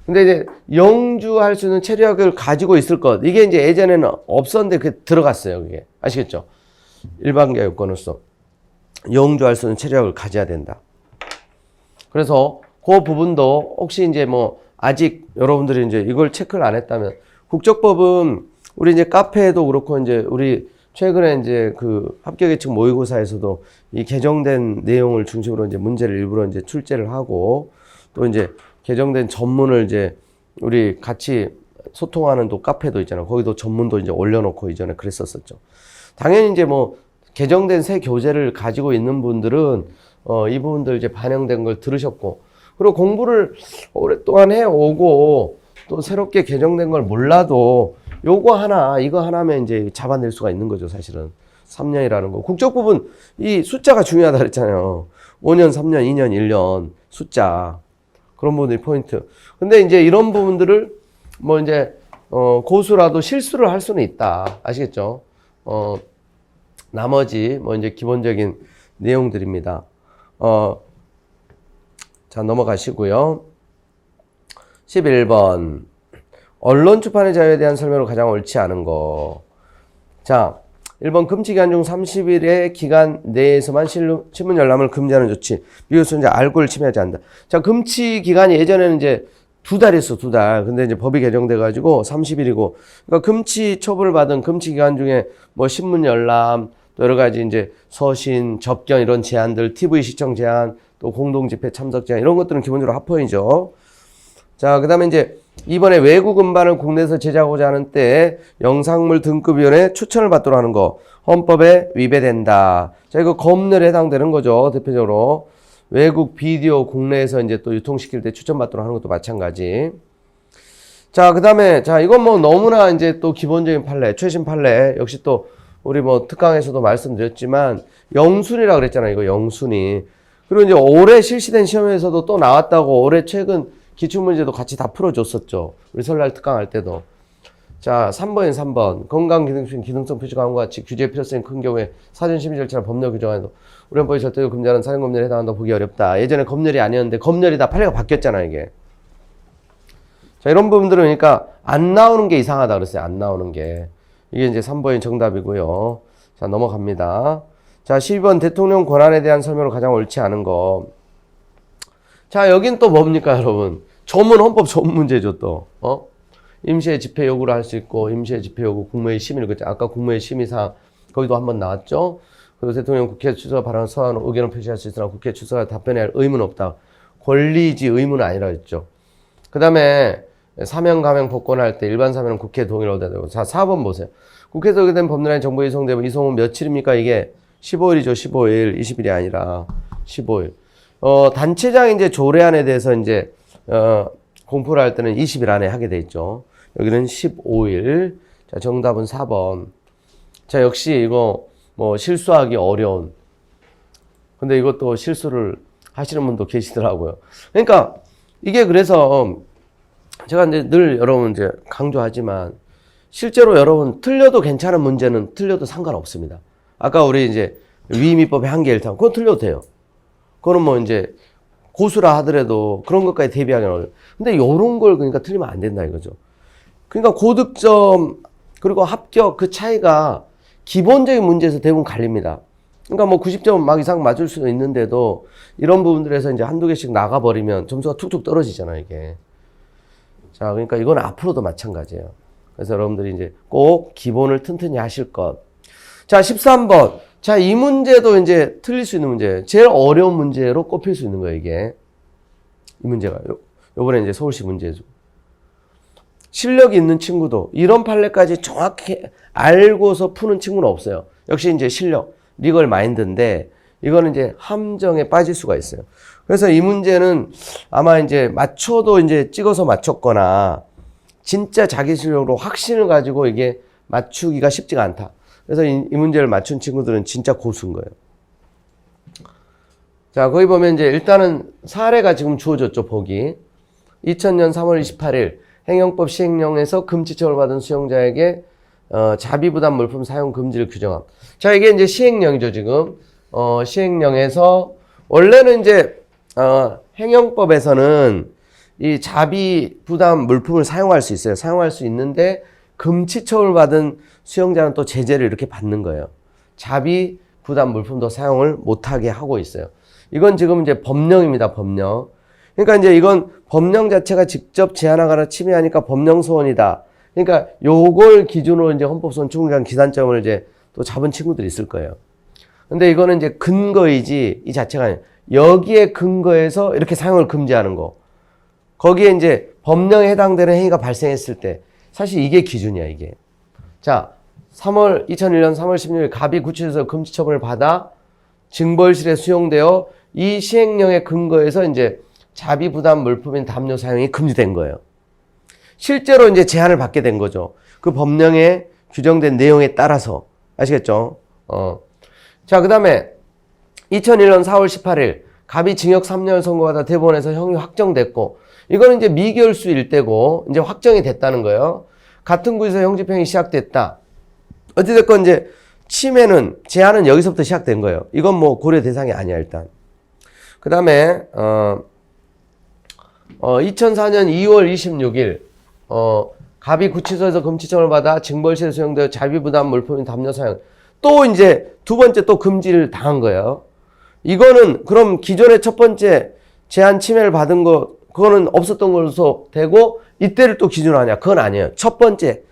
근데 이제 영주할 수 있는 체류학을 가지고 있을 것. 이게 이제 예전에는 없었는데 그게 들어갔어요. 그게. 아시겠죠? 일반계 요건으로서 영주할 수 있는 체류학을 가져야 된다. 그래서 그 부분도 혹시 이제 뭐 아직 여러분들이 이제 이걸 체크를 안 했다면 국적법은 우리 이제 카페에도 그렇고 이제 우리 최근에 이제 그 합격 예측 모의고사에서도 이 개정된 내용을 중심으로 이제 문제를 일부러 이제 출제를 하고 또 이제 개정된 전문을 이제 우리 같이 소통하는 또 카페도 있잖아요. 거기도 전문도 이제 올려놓고 이전에 그랬었었죠. 당연히 이제 뭐 개정된 새 교재를 가지고 있는 분들은 이 부분들 이제 반영된 걸 들으셨고 그리고 공부를 오랫동안 해오고 또 새롭게 개정된 걸 몰라도 요거 하나, 이거 하나면 이제 잡아낼 수가 있는 거죠, 사실은. 3년이라는 거. 국적법은 이 숫자가 중요하다 그랬잖아요. 5년, 3년, 2년, 1년, 숫자. 그런 부분들이 포인트. 근데 이제 이런 부분들을 뭐 이제, 고수라도 실수를 할 수는 있다. 아시겠죠? 나머지 뭐 이제 기본적인 내용들입니다. 자, 넘어가시고요. 11번. 언론 출판의 자유에 대한 설명으로 가장 옳지 않은 거. 자, 1번 금치기간 중 30일의 기간 내에서만 신문 열람을 금지하는 조치. 미국에서 이제 알코올을 침해하지 않는다. 자, 금치 기간이 예전에는 이제 2달이었어, 2달. 근데 이제 법이 개정돼가지고 30일이고. 그러니까 금치 처분을 받은 금치 기간 중에 뭐 신문 열람, 또 여러 가지 이제 서신, 접견 이런 제한들, TV 시청 제한, 또 공동 집회 참석 제한 이런 것들은 기본적으로 합헌이죠. 자, 그 다음에 이제 이번에 외국 음반을 국내에서 제작하고자 하는 때에 영상물 등급위원회 추천을 받도록 하는 거 헌법에 위배된다. 자, 이거 검열에 해당되는 거죠. 대표적으로 외국 비디오 국내에서 이제 또 유통시킬 때 추천받도록 하는 것도 마찬가지. 자, 그 다음에 자, 이건 뭐 너무나 이제 또 기본적인 판례, 최신 판례 역시 또 우리 뭐 특강에서도 말씀드렸지만 영순이라고 그랬잖아요. 이거 영순이. 그리고 이제 올해 실시된 시험에서도 또 나왔다고 올해 최근 기출문제도 같이 다 풀어줬었죠. 우리 설날 특강할 때도. 자, 3번인 3번. 건강기능성 표시 과목과 같이 규제 필요성이 큰 경우에 사전 심의 절차나 법령 규정에도 우리 헌법이 절대로 금지하는 사전 검열에 해당한다고 보기 어렵다. 예전에 검열이 아니었는데 검열이다. 판례가 바뀌었잖아, 이게. 자, 이런 부분들은 그러니까 안 나오는 게 이상하다 그랬어요. 안 나오는 게. 이게 이제 3번이 정답이고요. 자, 넘어갑니다. 자, 12번 대통령 권한에 대한 설명으로 가장 옳지 않은 거. 자, 여긴 또 뭡니까, 여러분? 헌법 전문 문제죠, 또. 임시의 집회 요구를 할 수 있고, 임시의 집회 요구, 국무회의 심의를, 그랬죠. 아까 국무회의 심의사항, 거기도 한번 나왔죠? 그리고 대통령 국회 출석 발언 서한 의견을 표시할 수 있으나 국회 출석에 답변해야 할 의무는 없다. 권리지 의무는 아니라 했죠. 그 다음에 사명, 가명, 복권할 때 일반 사면은 국회 동의를 얻어야 되고. 자, 4번 보세요. 국회에서 의결된 법률안이 정부에 이송되면 이송은 며칠입니까? 이게 15일이죠, 15일. 20일이 아니라 15일. 단체장 이제 조례안에 대해서 이제, 공포를 할 때는 20일 안에 하게 돼 있죠. 여기는 15일. 자, 정답은 4번. 자, 역시 이거 뭐 실수하기 어려운. 근데 이것도 실수를 하시는 분도 계시더라고요. 그러니까 이게 그래서 제가 이제 늘 여러분 이제 강조하지만 실제로 여러분 틀려도 괜찮은 문제는 틀려도 상관없습니다. 아까 우리 이제 위임위법의 한계 1탄. 그건 틀려도 돼요. 그거는 뭐 이제 고수라 하더라도 그런 것까지 대비하기는 어려워요. 근데 요런 걸 그러니까 틀리면 안 된다 이거죠. 그러니까 고득점 그리고 합격 그 차이가 기본적인 문제에서 대부분 갈립니다. 그러니까 뭐 90점 막 이상 맞을 수도 있는데도 이런 부분들에서 이제 한두 개씩 나가버리면 점수가 툭툭 떨어지잖아요, 이게. 자, 그러니까 이건 앞으로도 마찬가지예요. 그래서 여러분들이 이제 꼭 기본을 튼튼히 하실 것. 자, 13번. 자, 이 문제도 이제 틀릴 수 있는 문제예요. 제일 어려운 문제로 꼽힐 수 있는 거예요, 이게. 이 문제가. 요번에 이제 서울시 문제죠. 실력이 있는 친구도 이런 판례까지 정확히 알고서 푸는 친구는 없어요. 역시 이제 실력, 리걸 마인드인데 이거는 이제 함정에 빠질 수가 있어요. 그래서 이 문제는 아마 이제 맞춰도 이제 찍어서 맞췄거나 진짜 자기 실력으로 확신을 가지고 이게 맞추기가 쉽지가 않다. 그래서 이 문제를 맞춘 친구들은 진짜 고수인 거예요. 자, 거기 보면 이제 일단은 사례가 지금 주어졌죠, 보기. 2000년 3월 28일 행영법 시행령에서 금지처벌 받은 수용자에게 자비부담 물품 사용 금지를 규정함. 자, 이게 이제 시행령이죠, 지금. 시행령에서 원래는 이제 행영법에서는 이 자비부담 물품을 사용할 수 있어요. 사용할 수 있는데 금지처벌 받은 수용자는 또 제재를 이렇게 받는 거예요. 자비부담 물품도 사용을 못하게 하고 있어요. 이건 지금 이제 법령입니다, 법령. 그러니까 이제 이건 법령 자체가 직접 제한하거나 침해하니까 법령 소원이다. 그러니까 요걸 기준으로 이제 헌법소원 추구기간 기산점을 이제 또 잡은 친구들이 있을 거예요. 근데 이거는 이제 근거이지 이 자체가 아니에요. 여기에 근거해서 이렇게 사용을 금지하는 거. 거기에 이제 법령에 해당되는 행위가 발생했을 때 사실 이게 기준이야, 이게. 자, 2001년 3월 16일 갑이 구치소에서 금지 처분을 받아 징벌실에 수용되어 이 시행령의 근거에서 이제 자비부담 물품인 담요 사용이 금지된 거예요. 실제로 이제 제한을 받게 된 거죠. 그 법령에 규정된 내용에 따라서. 아시겠죠? 자, 그 다음에 2001년 4월 18일 갑이 징역 3년을 선고받아 대법원에서 형이 확정됐고, 이거는 이제 미결수 일대고 이제 확정이 됐다는 거예요. 같은 구에서 형집행이 시작됐다. 어찌됐건 이제 제한은 여기서부터 시작된 거예요. 이건 뭐 고려 대상이 아니야, 일단. 그 다음에 2004년 2월 26일 갑이 구치소에서 금지처분을 받아 징벌실에 수용되어 자비부담 물품인 담요 사용. 또 이제 두 번째 또 금지를 당한 거예요. 이거는 그럼 기존의 첫 번째 제한 침해를 받은 거 그거는 없었던 걸로 되고 이때를 또 기준으로 하냐? 그건 아니에요. 첫 번째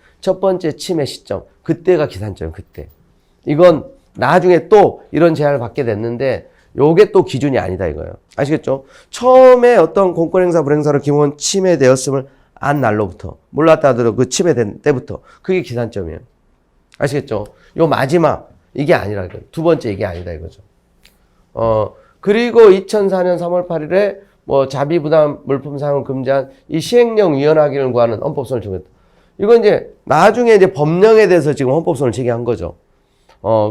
침해 시점. 그때가 기산점이에요. 그때. 이건 나중에 또 이런 제한을 받게 됐는데 요게 또 기준이 아니다 이거예요. 아시겠죠? 처음에 어떤 공권행사 불행사로 기본 침해되었음을 안 날로부터 몰랐다 하더라도 그 침해된 때부터 그게 기산점이에요. 아시겠죠? 요 마지막 이게 아니라 이거예요. 두 번째 이게 아니다 이거죠. 그리고 2004년 3월 8일에 뭐 자비부담 물품 사용을 금지한 이 시행령 위헌하기를 구하는 헌법소원을 제기했다. 이건 이제 나중에 이제 법령에 대해서 지금 헌법소원을 제기한 거죠.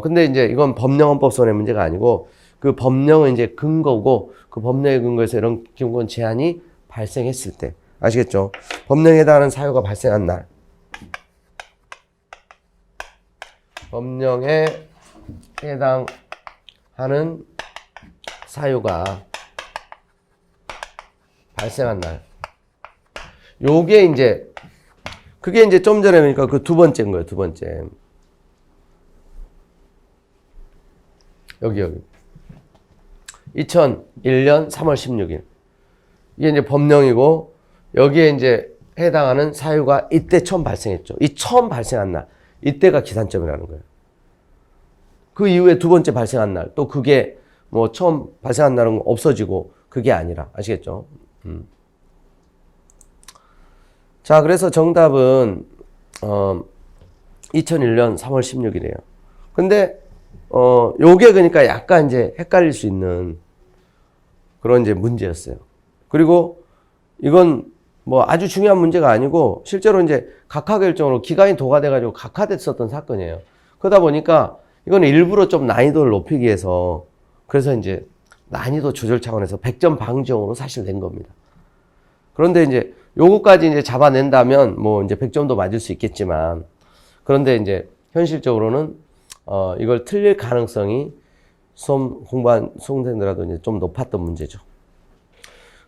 근데 이제 이건 법령 헌법소원의 문제가 아니고 그 법령은 이제 근거고 그 법령의 근거에서 이런 기본 제한이 발생했을 때 아시겠죠? 법령에 해당하는 사유가 발생한 날. 법령에 해당하는 사유가 발생한 날. 요게 이제 그게 이제 좀 전에 보니까 그 두 번째인 거예요. 두 번째. 여기 2001년 3월 16일. 이게 이제 법령이고 여기에 이제 해당하는 사유가 이때 처음 발생했죠. 이 처음 발생한 날. 이때가 기산점이라는 거예요. 그 이후에 두 번째 발생한 날. 또 그게 뭐 처음 발생한 날은 없어지고 그게 아니라. 아시겠죠? 자, 그래서 정답은 2001년 3월 16일이에요. 근데 요게 그러니까 약간 이제 헷갈릴 수 있는 그런 이제 문제였어요. 그리고 이건 뭐 아주 중요한 문제가 아니고 실제로 이제 각하결정으로 기간이 도과돼가지고 각하됐었던 사건이에요. 그러다 보니까 이건 일부러 좀 난이도를 높이기 위해서 그래서 이제 난이도 조절 차원에서 100점 방지용으로 사실 낸 겁니다. 그런데 이제 요거까지 이제 잡아낸다면 뭐 이제 100점도 맞을 수 있겠지만 그런데 이제 현실적으로는 이걸 틀릴 가능성이 수험 공부한 수험생들하고 이제 좀 높았던 문제죠.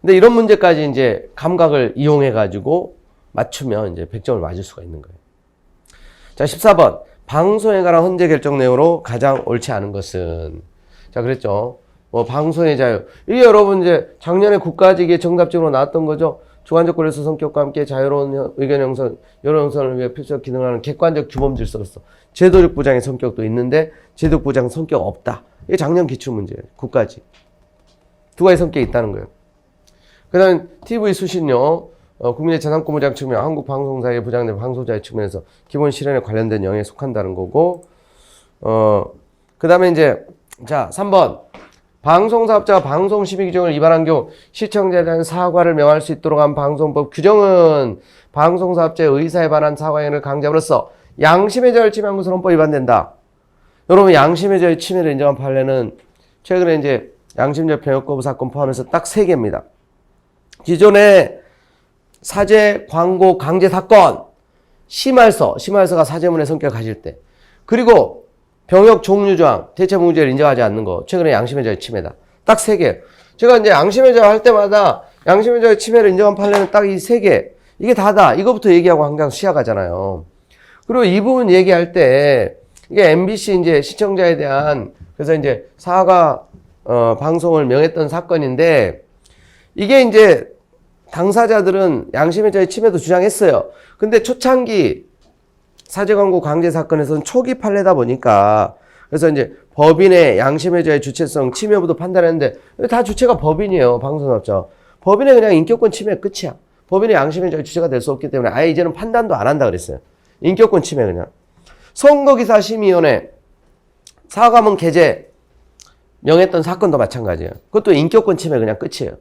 근데 이런 문제까지 이제 감각을 이용해가지고 맞추면 이제 100점을 맞을 수가 있는 거예요. 자, 14번. 방송에 관한 헌재 결정 내용으로 가장 옳지 않은 것은? 자, 그랬죠. 뭐, 방송의 자유. 이게 여러분 이제 작년에 국가직에 정답적으로 나왔던 거죠. 주관적 권리소 성격과 함께 자유로운 의견 형성, 여론 형성을 위해 필수적 기능하는 객관적 규범 질서로서 제도적 보장의 성격도 있는데 제도적 보장 성격 없다. 이게 작년 기출문제예요. 9까지. 두 가지 성격이 있다는 거예요. 그 다음 TV 수신료, 국민의 재산권 보장 측면, 한국 방송사에 보장된 방송자의 측면에서 기본 실현에 관련된 영역에 속한다는 거고, 그 다음에 이제, 자, 3번. 방송사업자가 방송 심의 규정을 위반한 경우 시청자에 대한 사과를 명할 수 있도록 한 방송법 규정은 방송사업자의 의사에 반한 사과행위를 강제함으로써 양심의 자유를 침해한 것은 헌법 위반된다. 여러분, 양심의 자유 침해를 인정한 판례는 최근에 이제 양심적 병역 거부 사건 포함해서 딱 3개입니다. 기존에 사제, 광고, 강제 사건, 심할서가 사제문의 성격을 가질 때, 그리고 병역 종류 조항, 대체 문제를 인정하지 않는 거, 최근에 양심의 자유 침해다. 딱 3개. 제가 이제 양심의 자유 할 때마다 양심의 자유 침해를 인정한 판례는 딱 이 3개. 이게 다다. 이거부터 얘기하고 항상 시작하잖아요. 그리고 이 부분 얘기할 때, 이게 MBC 이제 시청자에 대한, 그래서 이제 사과, 방송을 명했던 사건인데, 이게 이제 당사자들은 양심의 자유 침해도 주장했어요. 근데 초창기 사제 광고 강제 사건에서는 초기 판례다 보니까 그래서 이제 법인의 양심의 자유 주체성 침해 여부도 판단했는데 다 주체가 법인이에요. 방송사업자. 법인의 그냥 인격권 침해 끝이야. 법인의 양심의 자유 주체가 될 수 없기 때문에 아예 이제는 판단도 안 한다 그랬어요. 인격권 침해 그냥. 선거기사 심의위원회 사과문 게재 명했던 사건도 마찬가지예요. 그것도 인격권 침해 그냥 끝이에요.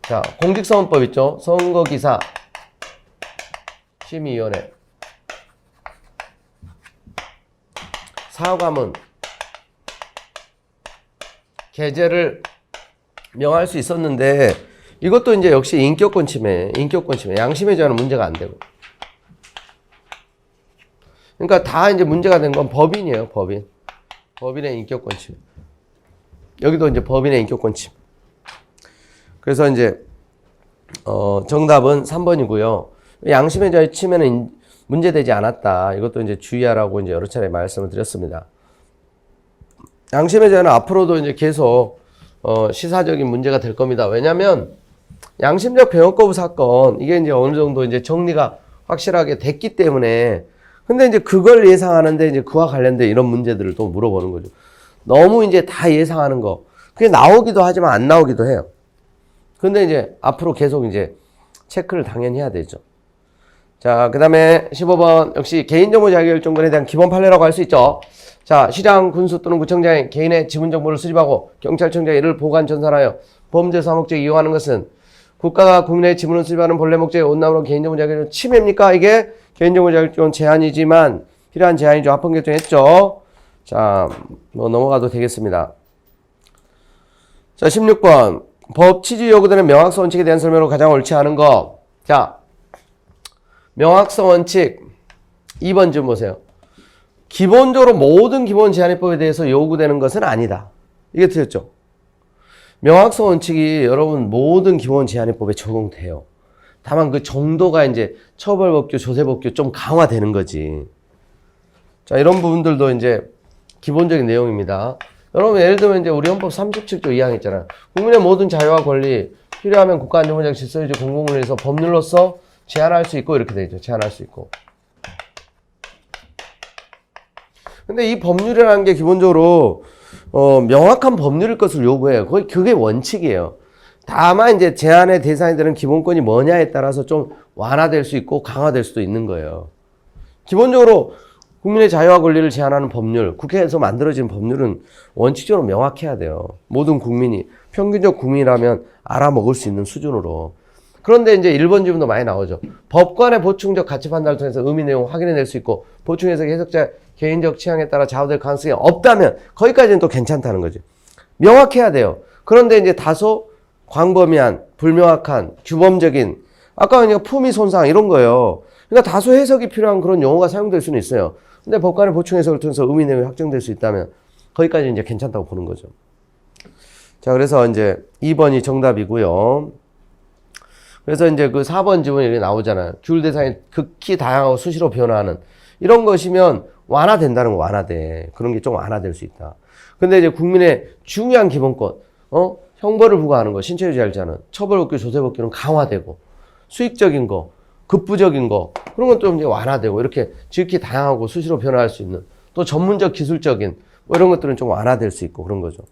자, 공직선언법 있죠? 선거기사 심의위원회 사과문 게재를 명할 수 있었는데 이것도 이제 역시 인격권 침해, 양심의 자유는 문제가 안 되고. 그러니까 다 이제 문제가 된 건 법인이에요, 법인. 법인의 인격권 침해. 여기도 이제 법인의 인격권 침해. 그래서 이제 정답은 3번이고요. 양심의 자유 침해는 문제되지 않았다. 이것도 이제 주의하라고 이제 여러 차례 말씀을 드렸습니다. 양심의 자유는 앞으로도 이제 계속 시사적인 문제가 될 겁니다. 왜냐하면 양심적 병역 거부 사건 이게 이제 어느 정도 이제 정리가 확실하게 됐기 때문에 근데 이제 그걸 예상하는데 이제 그와 관련된 이런 문제들을 또 물어보는 거죠. 너무 이제 다 예상하는 거 그게 나오기도 하지만 안 나오기도 해요. 근데 이제 앞으로 계속 이제 체크를 당연히 해야 되죠. 자, 그 다음에 15번 역시 개인정보 자기결정권에 대한 기본 판례라고 할 수 있죠. 자, 시장, 군수 또는 구청장이 개인의 지문정보를 수집하고 경찰청장이 이를 보관 전산하여 범죄 목적에 이용하는 것은 국가가 국민의 지문을 수집하는 본래 목적의 온남으로 개인정보 자기결정 침해입니까? 이게 개인정보 자기결정 제한이지만 필요한 제한이죠. 합헌 결정했죠. 자, 뭐 넘어가도 되겠습니다. 자, 16번 법 취지 요구되는 명확성 원칙에 대한 설명으로 가장 옳지 않은 거. 자, 명확성 원칙 2번 좀 보세요. 기본적으로 모든 기본 제한입법에 대해서 요구되는 것은 아니다. 이게 틀렸죠. 명확성 원칙이 여러분 모든 기본 제한입법에 적용돼요. 다만 그 정도가 이제 처벌법규, 조세법규 좀 강화되는 거지. 자, 이런 부분들도 이제 기본적인 내용입니다. 여러분 예를 들면 이제 우리 헌법 37조 2항 있잖아요. 국민의 모든 자유와 권리 필요하면 국가안전보장 질서유지 공공을 위해서 법률로서 제한할 수 있고 이렇게 되죠. 제한할 수 있고. 근데 이 법률이라는 게 기본적으로 명확한 법률일 것을 요구해요. 그게 원칙이에요. 다만 이제 제한의 대상이 되는 기본권이 뭐냐에 따라서 좀 완화될 수 있고 강화될 수도 있는 거예요. 기본적으로 국민의 자유와 권리를 제한하는 법률, 국회에서 만들어진 법률은 원칙적으로 명확해야 돼요. 모든 국민이 평균적 국민이라면 알아먹을 수 있는 수준으로. 그런데 이제 1번 지문도 많이 나오죠. 법관의 보충적 가치 판단을 통해서 의미 내용을 확인해낼 수 있고 보충 해석의 해석자의 개인적 취향에 따라 좌우될 가능성이 없다면 거기까지는 또 괜찮다는 거죠. 명확해야 돼요. 그런데 이제 다소 광범위한, 불명확한, 규범적인 아까 그러니까 품위 손상 이런 거예요. 그러니까 다소 해석이 필요한 그런 용어가 사용될 수는 있어요. 근데 법관의 보충 해석을 통해서 의미 내용이 확정될 수 있다면 거기까지 이제 괜찮다고 보는 거죠. 자, 그래서 이제 2번이 정답이고요. 그래서 이제 그 4번 지문이 이렇게 나오잖아요. 규율 대상이 극히 다양하고 수시로 변화하는 이런 것이면 완화된다는 거 완화돼. 그런 게 좀 완화될 수 있다. 근데 이제 국민의 중요한 기본권, 형벌을 부과하는 거, 신체유지할자는 처벌법규, 조세법규는 강화되고, 수익적인 거, 급부적인 거, 그런 건 좀 이제 완화되고, 이렇게 지극히 다양하고 수시로 변화할 수 있는, 또 전문적, 기술적인, 뭐 이런 것들은 좀 완화될 수 있고, 그런 거죠.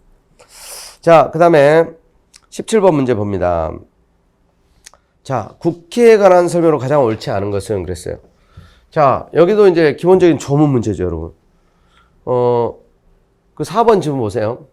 자, 그 다음에 17번 문제 봅니다. 자, 국회에 관한 설명으로 가장 옳지 않은 것은 그랬어요. 자, 여기도 이제 기본적인 조문 문제죠, 여러분. 그 4번 지금 보세요.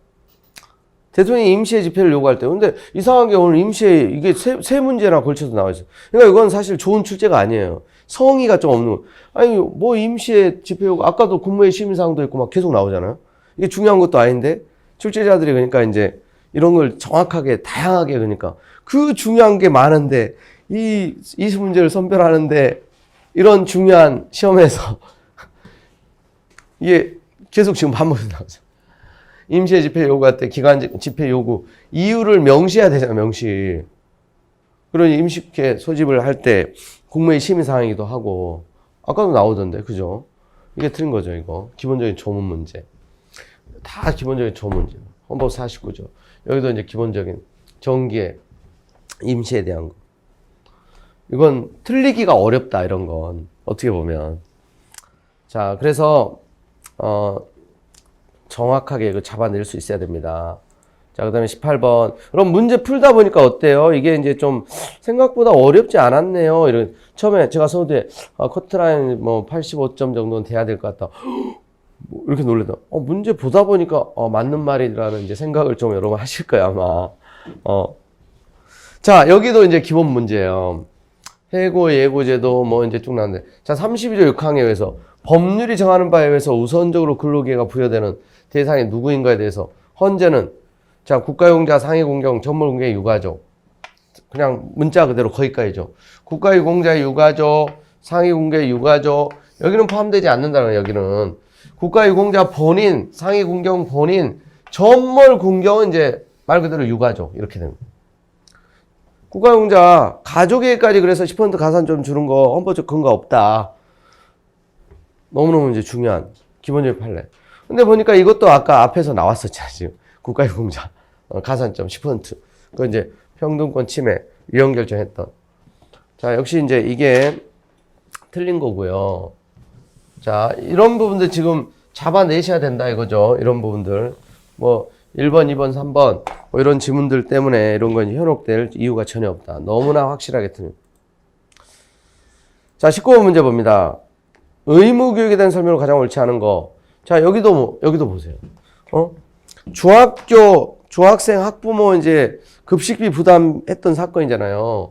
대통령이 임시의 집회를 요구할 때. 근데 이상하게 오늘 임시에 이게 세 문제나 걸쳐서 나와 있어요. 그러니까 이건 사실 좋은 출제가 아니에요. 성의가 좀 없는 거. 아니, 뭐 임시의 집회 요구, 아까도 국무회의 심의사항도 있고 막 계속 나오잖아요. 이게 중요한 것도 아닌데, 출제자들이 그러니까 이제 이런 걸 정확하게, 다양하게 그러니까 그 중요한 게 많은데, 이 20문제를 선별하는데, 이런 중요한 시험에서 이게 계속 지금 반복해서 나오죠. 임시의 집회 요구할 때 기간 집회 요구 이유를 명시해야 되잖아요. 명시. 그러니 임시국회 소집을 할 때 국무회의 심의 사항이기도 하고 아까도 나오던데 그죠? 이게 틀린 거죠. 이거 기본적인 조문 문제. 다 기본적인 조문 문제. 헌법 49조. 여기도 이제 기본적인 정기의 임시에 대한 거. 이건 틀리기가 어렵다. 이런 건 어떻게 보면. 자, 그래서 정확하게 이거 잡아낼 수 있어야 됩니다. 자, 그 다음에 18번. 그럼 문제 풀다 보니까 어때요? 이게 이제 좀 생각보다 어렵지 않았네요. 처음에 제가 서두에, 커트라인 뭐 85점 정도는 돼야 될 것 같다. 뭐 이렇게 놀래다. 문제 보다 보니까, 맞는 말이라는 이제 생각을 좀 여러분 하실 거예요, 아마. 자, 여기도 이제 기본 문제예요. 해고, 예고제도 뭐 이제 쭉 나왔는데. 자, 32조 6항에 의해서 법률이 정하는 바에 의해서 우선적으로 근로기회가 부여되는 대상이 누구인가에 대해서 헌재는 자 국가유공자 상위공경 전문공개 유가족 그냥 문자 그대로 거기까지죠. 국가유공자 유가족 상위공개 유가족 여기는 포함되지 않는다는 거예요. 여기는 국가유공자 본인 상위공경 본인 전몰공경은 이제 말 그대로 유가족 이렇게 됩니다. 국가유공자 가족에게까지 그래서 10% 가산 좀 주는 거 헌법적 근거 없다. 너무너무 이제 중요한 기본적인 판례. 근데 보니까 이것도 아까 앞에서 나왔었잖아요. 지금 국가유공자 가산점 10%. 그거 이제 평등권 침해 위헌 결정했던. 자, 역시 이제 이게 틀린 거고요. 자, 이런 부분들 지금 잡아내셔야 된다 이거죠. 이런 부분들. 뭐 1번, 2번, 3번 뭐 이런 지문들 때문에 이런 건 현혹될 이유가 전혀 없다. 너무나 확실하게 틀린. 자, 19번 문제 봅니다. 의무교육에 대한 설명을 가장 옳지 않은 거. 자, 여기도 보세요. 중학생 학부모 이제 급식비 부담했던 사건이잖아요.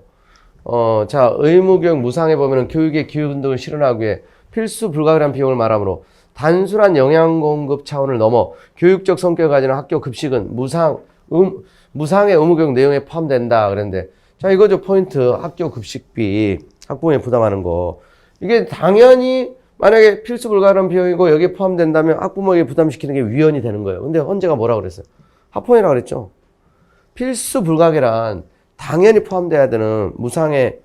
자, 의무교육 무상에 보면은 교육의 기후 등을 실현하기 위해 필수 불가결한 비용을 말하므로 단순한 영양 공급 차원을 넘어 교육적 성격을 가지는 학교 급식은 무상의 의무교육 내용에 포함된다. 그랬는데, 자, 이거죠. 포인트. 학교 급식비 학부모에 부담하는 거. 이게 당연히 만약에 필수 불가결한 비용이고 여기에 포함된다면 학부모에게 부담시키는 게 위헌이 되는 거예요. 근데 헌재가 뭐라고 그랬어요? 합헌이라고 그랬죠. 필수 불가결한 당연히 포함돼야 되는 무상의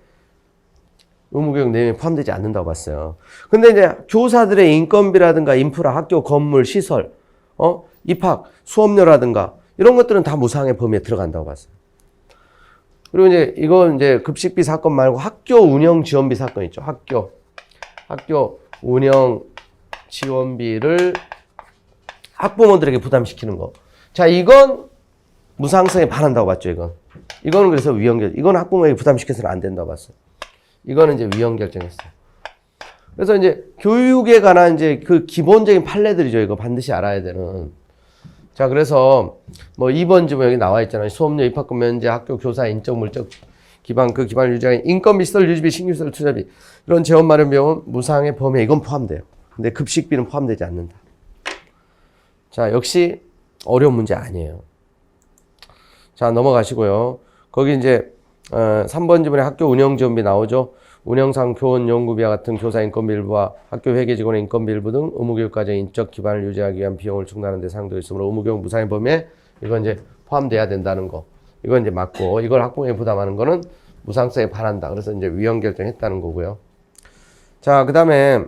의무교육 내용에 포함되지 않는다고 봤어요. 근데 이제 교사들의 인건비라든가 인프라, 학교 건물, 시설, 입학, 수업료라든가 이런 것들은 다 무상의 범위에 들어간다고 봤어요. 그리고 이제 이건 이제 급식비 사건 말고 학교 운영 지원비 사건 있죠. 학교 운영 지원비를 학부모들에게 부담시키는 거. 자, 이건 무상성에 반한다고 봤죠, 이건. 이거는 그래서 위헌 결정. 이건 학부모에게 부담시켜서는 안 된다고 봤어요. 이거는 이제 위헌 결정했어요. 그래서 이제 교육에 관한 이제 그 기본적인 판례들이죠, 이거 반드시 알아야 되는. 자, 그래서 뭐 2번 지문 여기 나와 있잖아요. 수업료, 입학금 면제, 학교 교사 인적 물적 기반 그 기반을 유지하는 인건비, 시설 유지비, 신규시설 투자비 이런 재원 마련 비용은 무상의 범위에 이건 포함돼요. 근데 급식비는 포함되지 않는다. 자, 역시 어려운 문제 아니에요. 자, 넘어가시고요. 거기 이제 3번 지문에 학교 운영 지원비 나오죠. 운영상 교원 연구비와 같은 교사 인건비 일부와 학교 회계 직원의 인건비 일부 등 의무교육 과정 인적 기반을 유지하기 위한 비용을 충당하는 데 사용되어 있으므로 의무교육 무상의 범위에 이건 이제 포함돼야 된다는 거. 이건 이제 맞고 이걸 학부모에 부담하는 거는 무상성에 반한다. 그래서 이제 위헌 결정했다는 거고요. 자, 그다음에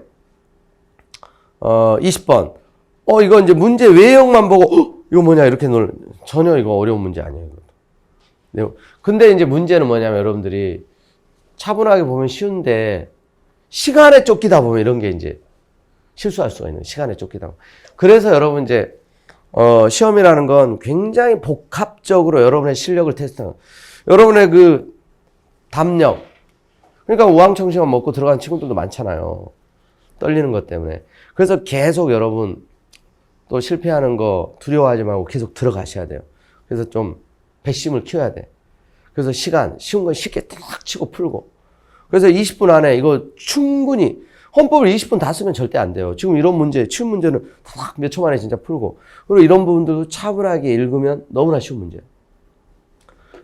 20번. 이거 이제 문제 외형만 보고 이거 뭐냐 이렇게 전혀 이거 어려운 문제 아니에요. 근데 이제 문제는 뭐냐면 여러분들이 차분하게 보면 쉬운데 시간에 쫓기다 보면 이런 게 이제 실수할 수가 있는 시간에 쫓기다 보면. 그래서 여러분 이제 시험이라는 건 굉장히 복합적으로 여러분의 실력을 테스트하는 여러분의 그 담력. 그러니까 우왕청심환 먹고 들어간 친구들도 많잖아요. 떨리는 것 때문에. 그래서 계속 여러분 또 실패하는 거 두려워하지 말고 계속 들어가셔야 돼요. 그래서 좀 배심을 키워야 돼. 그래서 시간, 쉬운 건 쉽게 딱 치고 풀고. 그래서 20분 안에 이거 충분히 헌법을 20분 다 쓰면 절대 안 돼요. 지금 이런 문제, 쉬운 문제는 딱 몇 초 만에 진짜 풀고. 그리고 이런 부분들도 차분하게 읽으면 너무나 쉬운 문제예요.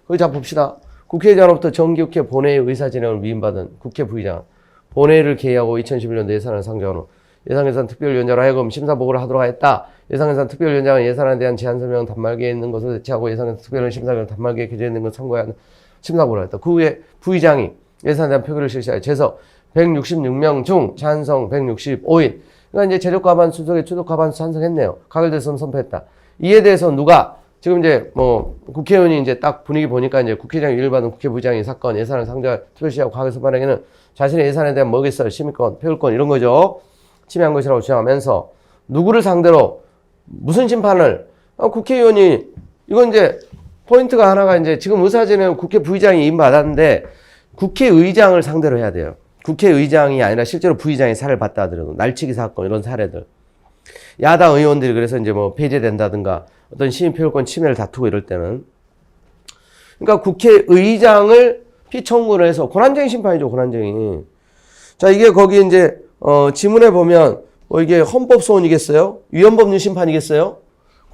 그리고 자 봅시다. 국회의장으로부터 정기국회 본회의 의사진행을 위임받은 국회 부의장. 본회의를 개의하고 2011년도 예산을 상정한 후 예상예산 특별위원장으로 하여금 심사보고를 하도록 하였다. 예상예산 특별위원장은 예산에 대한 제안 설명 단말기에 있는 것을 대체하고 예상예산 특별위원 심사위원 단말기에 기재되어 있는 것을 참고해야 하는 심사보고를 했다. 그 후에 부의장이 예산에 대한 표결을 실시하여 재석 166명 중 찬성 165인. 그러니까 이제 제적과반 수석에 추적과반 찬성했네요. 가결돼서 선포했다. 이에 대해서 누가 지금 이제 뭐 국회의원이 이제 딱 분위기 보니까 이제 국회의장이 위임을 받은 국회부의장이 사건 예산을 상정할 투표시하고 가결 선반에게는 자신의 예산에 대한 뭐겠어요? 심의권, 표결권 이런 거죠. 침해한 것이라고 주장하면서 누구를 상대로 무슨 심판을 국회의원이 이건 이제 포인트가 하나가 이제 지금 의사진행 국회 부의장이 임받았는데 국회의장을 상대로 해야 돼요. 국회의장이 아니라 실제로 부의장이 살을 받다 하더라도 날치기 사건 이런 사례들. 야당 의원들이 그래서 이제 뭐 폐지된다든가 어떤 시민표결권 침해를 다투고 이럴 때는 그러니까 국회의장을 피청구를 해서 권한쟁의 심판이죠. 권한쟁의. 자 이게 거기 이제 지문에 보면 뭐 이게 헌법소원이겠어요? 위헌법률 심판이겠어요?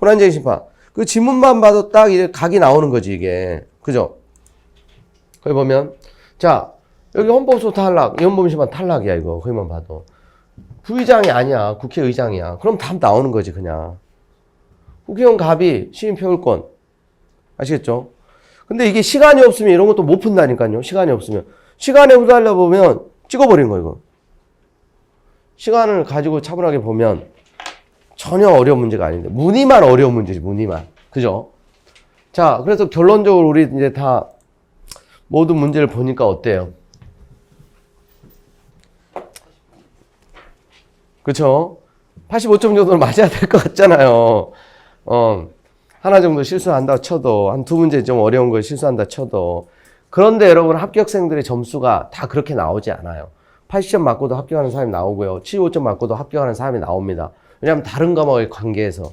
권한쟁의 심판. 그 지문만 봐도 딱 이제 각이 나오는 거지 이게. 그죠? 거기 보면 자 여기 헌법소 탈락, 위헌법률 심판 탈락이야 이거. 거기만 봐도. 부의장이 아니야. 국회의장이야. 그럼 답 나오는 거지 그냥. 국회의원 갑이 시민표결권. 아시겠죠? 근데 이게 시간이 없으면 이런 것도 못 푼다니까요. 시간이 없으면. 시간에 후달려 보면 찍어버린 거 이거. 시간을 가지고 차분하게 보면 전혀 어려운 문제가 아닌데 문의만 어려운 문제지 문의만. 그죠? 자 그래서 결론적으로 우리 이제 다 모든 문제를 보니까 어때요? 그쵸? 85점 정도는 맞아야 될 것 같잖아요. 하나 정도 실수한다 쳐도, 한 두 문제 좀 어려운 걸 실수한다 쳐도. 그런데 여러분 합격생들의 점수가 다 그렇게 나오지 않아요. 80점 맞고도 합격하는 사람이 나오고요. 75점 맞고도 합격하는 사람이 나옵니다. 왜냐하면 다른 과목의 관계에서.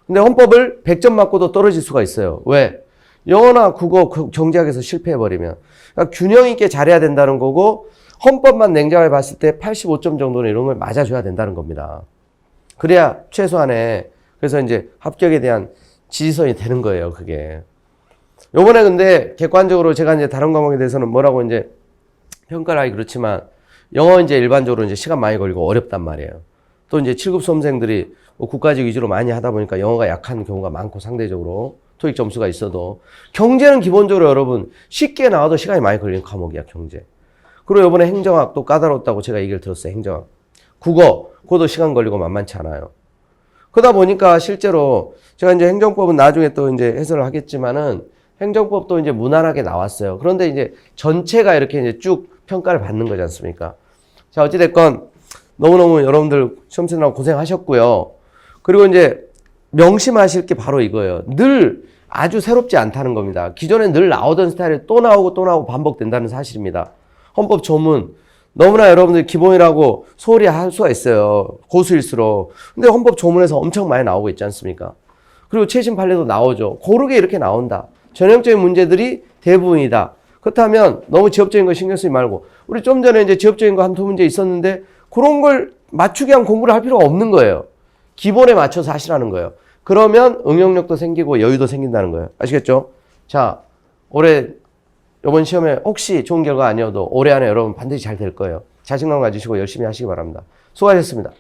근데 헌법을 100점 맞고도 떨어질 수가 있어요. 왜? 영어나 국어, 경제학에서 실패해버리면. 그러니까 균형 있게 잘해야 된다는 거고, 헌법만 냉정하게 봤을 때 85점 정도는 이런 걸 맞아줘야 된다는 겁니다. 그래야 최소한의, 그래서 이제 합격에 대한 지지선이 되는 거예요, 그게. 요번에 근데 객관적으로 제가 이제 다른 과목에 대해서는 뭐라고 이제 평가를 하기 그렇지만, 영어 이제 일반적으로 이제 시간 많이 걸리고 어렵단 말이에요. 또 이제 7급 수험생들이 뭐 국가직 위주로 많이 하다 보니까 영어가 약한 경우가 많고 상대적으로 토익 점수가 있어도 경제는 기본적으로 여러분 쉽게 나와도 시간이 많이 걸리는 과목이야, 경제. 그리고 이번에 행정학도 까다롭다고 제가 얘기를 들었어요, 행정학. 국어, 그것도 시간 걸리고 만만치 않아요. 그러다 보니까 실제로 제가 이제 행정법은 나중에 또 이제 해설을 하겠지만은 행정법도 이제 무난하게 나왔어요. 그런데 이제 전체가 이렇게 이제 쭉 평가를 받는 거지 않습니까? 자, 어찌됐건 너무너무 여러분들 시험 치느라고 고생하셨고요. 그리고 이제 명심하실 게 바로 이거예요. 늘 아주 새롭지 않다는 겁니다. 기존에 늘 나오던 스타일이 또 나오고 또 나오고 반복된다는 사실입니다. 헌법 조문 너무나 여러분들 기본이라고 소홀히 할 수가 있어요. 고수일수록. 근데 헌법 조문에서 엄청 많이 나오고 있지 않습니까? 그리고 최신 판례도 나오죠. 고르게 이렇게 나온다. 전형적인 문제들이 대부분이다. 그렇다면 너무 지엽적인 거 신경 쓰지 말고 우리 좀 전에 이제 지엽적인 거 한 두 문제 있었는데 그런 걸 맞추기 위한 공부를 할 필요가 없는 거예요. 기본에 맞춰서 하시라는 거예요. 그러면 응용력도 생기고 여유도 생긴다는 거예요. 아시겠죠? 자, 올해 이번 시험에 혹시 좋은 결과 아니어도 올해 안에 여러분 반드시 잘 될 거예요. 자신감 가지시고 열심히 하시기 바랍니다. 수고하셨습니다.